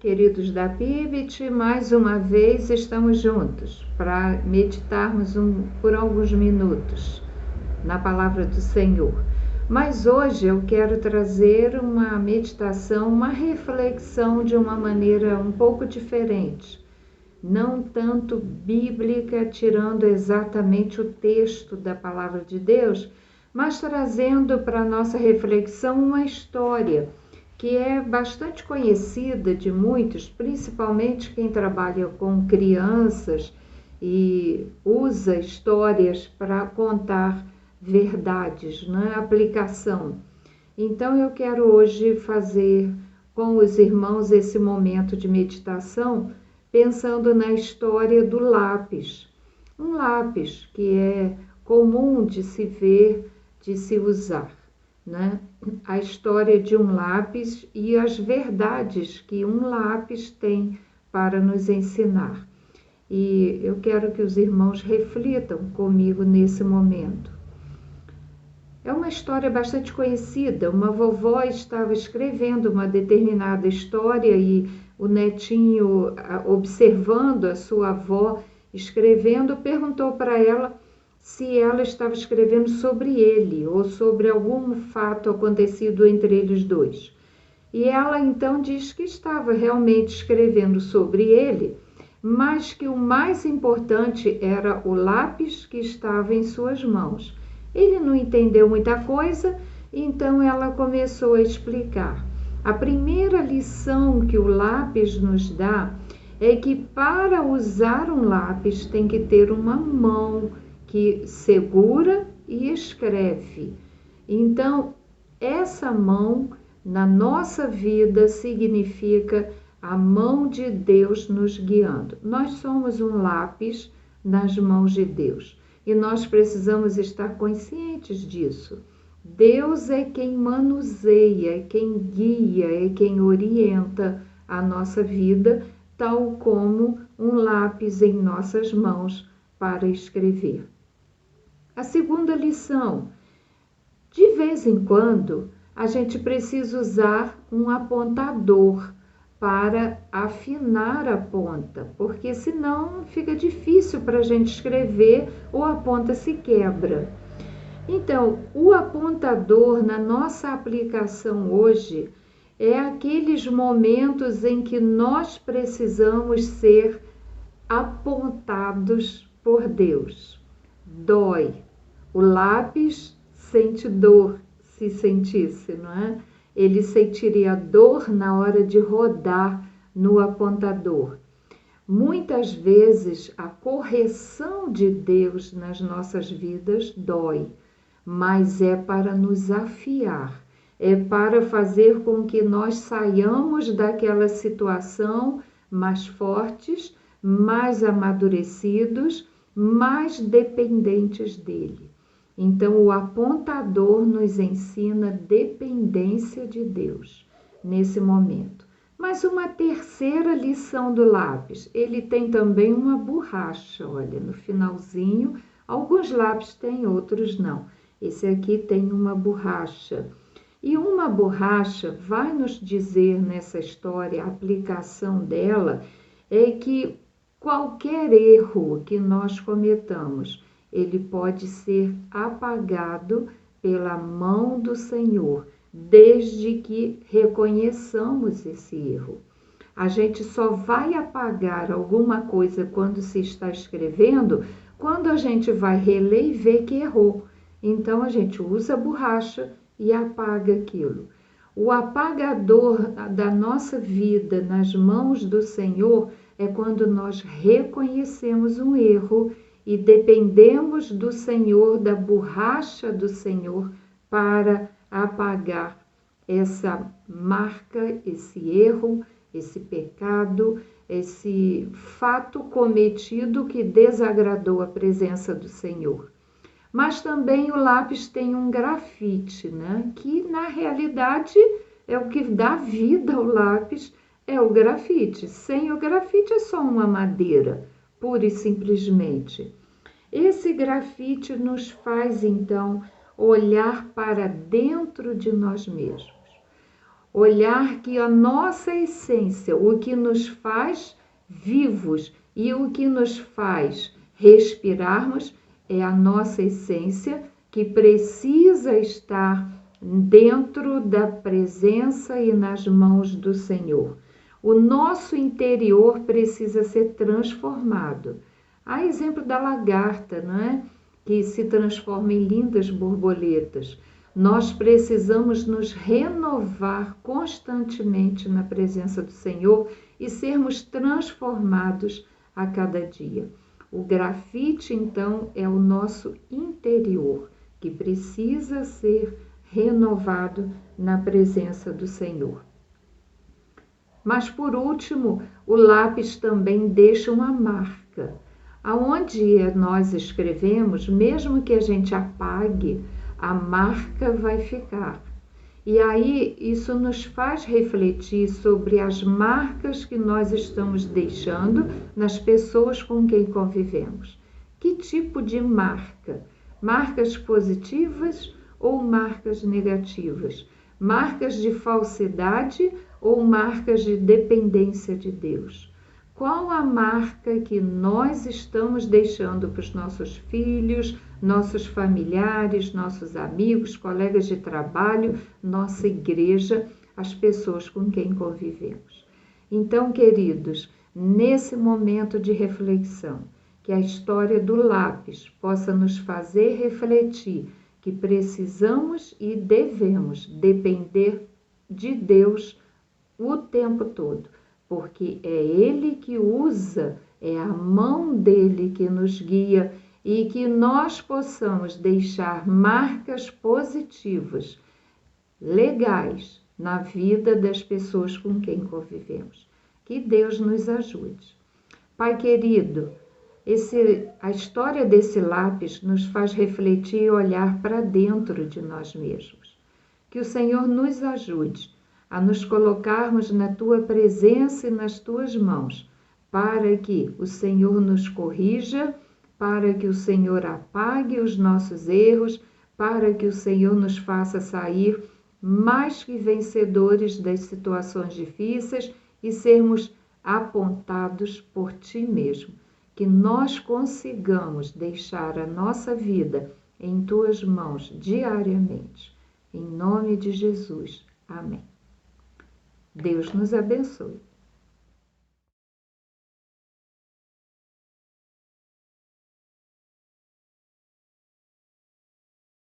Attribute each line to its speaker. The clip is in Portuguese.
Speaker 1: Queridos da PIBIT, mais uma vez estamos juntos para meditarmos por alguns minutos na palavra do Senhor. Mas hoje eu quero trazer uma meditação, uma reflexão de uma maneira um pouco diferente, não tanto bíblica, tirando exatamente o texto da palavra de Deus, mas trazendo para a nossa reflexão uma história que é bastante conhecida de muitos, principalmente quem trabalha com crianças e usa histórias para contar verdades, né? Aplicação. Então eu quero hoje fazer com os irmãos esse momento de meditação, pensando na história do lápis. Um lápis que é comum de se ver, de se usar, né? A história de um lápis e as verdades que um lápis tem para nos ensinar. E eu quero que os irmãos reflitam comigo nesse momento. É uma história bastante conhecida. Uma vovó estava escrevendo uma determinada história e o netinho, observando a sua avó escrevendo, perguntou para ela se ela estava escrevendo sobre ele ou sobre algum fato acontecido entre eles dois. E ela então diz que estava realmente escrevendo sobre ele, mas que o mais importante era o lápis que estava em suas mãos. Ele não entendeu muita coisa, então ela começou a explicar. A primeira lição que o lápis nos dá é que para usar um lápis tem que ter uma mão que segura e escreve. Então, essa mão na nossa vida significa a mão de Deus nos guiando. Nós somos um lápis nas mãos de Deus e nós precisamos estar conscientes disso. Deus é quem manuseia, é quem guia, é quem orienta a nossa vida, tal como um lápis em nossas mãos para escrever. A segunda lição: de vez em quando a gente precisa usar um apontador para afinar a ponta, porque senão fica difícil para a gente escrever ou a ponta se quebra. Então, o apontador na nossa aplicação hoje é aqueles momentos em que nós precisamos ser apontados por Deus. Dói. O lápis sente dor, se sentisse, não é? Ele sentiria dor na hora de rodar no apontador. Muitas vezes a correção de Deus nas nossas vidas dói, mas é para nos afiar, é para fazer com que nós saiamos daquela situação mais fortes, mais amadurecidos, mais dependentes dele. Então, o apontador nos ensina dependência de Deus nesse momento. Mas uma terceira lição do lápis, ele tem também uma borracha, olha, no finalzinho, alguns lápis têm, outros não. Esse aqui tem uma borracha. E uma borracha vai nos dizer nessa história, a aplicação dela é que qualquer erro que nós cometamos, ele pode ser apagado pela mão do Senhor, desde que reconheçamos esse erro. A gente só vai apagar alguma coisa quando se está escrevendo, quando a gente vai reler e ver que errou. Então a gente usa a borracha e apaga aquilo. O apagador da nossa vida nas mãos do Senhor é quando nós reconhecemos um erro e dependemos do Senhor, da borracha do Senhor, para apagar essa marca, esse erro, esse pecado, esse fato cometido que desagradou a presença do Senhor. Mas também o lápis tem um grafite, né? Que na realidade é o que dá vida ao lápis, é o grafite. Sem o grafite é só uma madeira, pura e simplesmente. Esse grafite nos faz, então, olhar para dentro de nós mesmos. olhar que a nossa essência, o que nos faz vivos e o que nos faz respirarmos, é a nossa essência que precisa estar dentro da presença e nas mãos do Senhor. O nosso interior precisa ser transformado. Há exemplo da lagarta, não é? Que se transforma em lindas borboletas. Nós precisamos nos renovar constantemente na presença do Senhor e sermos transformados a cada dia. O grafite, então, é o nosso interior, que precisa ser renovado na presença do Senhor. Mas, por último, o lápis também deixa uma marca. Aonde nós escrevemos, mesmo que a gente apague, a marca vai ficar. E aí isso nos faz refletir sobre as marcas que nós estamos deixando nas pessoas com quem convivemos. Que tipo de marca? Marcas positivas ou marcas negativas? Marcas de falsidade ou marcas de dependência de Deus? Qual a marca que nós estamos deixando para os nossos filhos, nossos familiares, nossos amigos, colegas de trabalho, nossa igreja, as pessoas com quem convivemos? Então, queridos, nesse momento de reflexão, que a história do lápis possa nos fazer refletir que precisamos e devemos depender de Deus o tempo todo, porque é Ele que usa, é a mão dele que nos guia, e que nós possamos deixar marcas positivas, legais, na vida das pessoas com quem convivemos. Que Deus nos ajude. Pai querido, a história desse lápis nos faz refletir e olhar para dentro de nós mesmos. Que o Senhor nos ajude a nos colocarmos na Tua presença e nas Tuas mãos, para que o Senhor nos corrija, para que o Senhor apague os nossos erros, para que o Senhor nos faça sair mais que vencedores das situações difíceis e sermos apontados por Ti mesmo. Que nós consigamos deixar a nossa vida em Tuas mãos diariamente. Em nome de Jesus. Amém. Deus nos abençoe.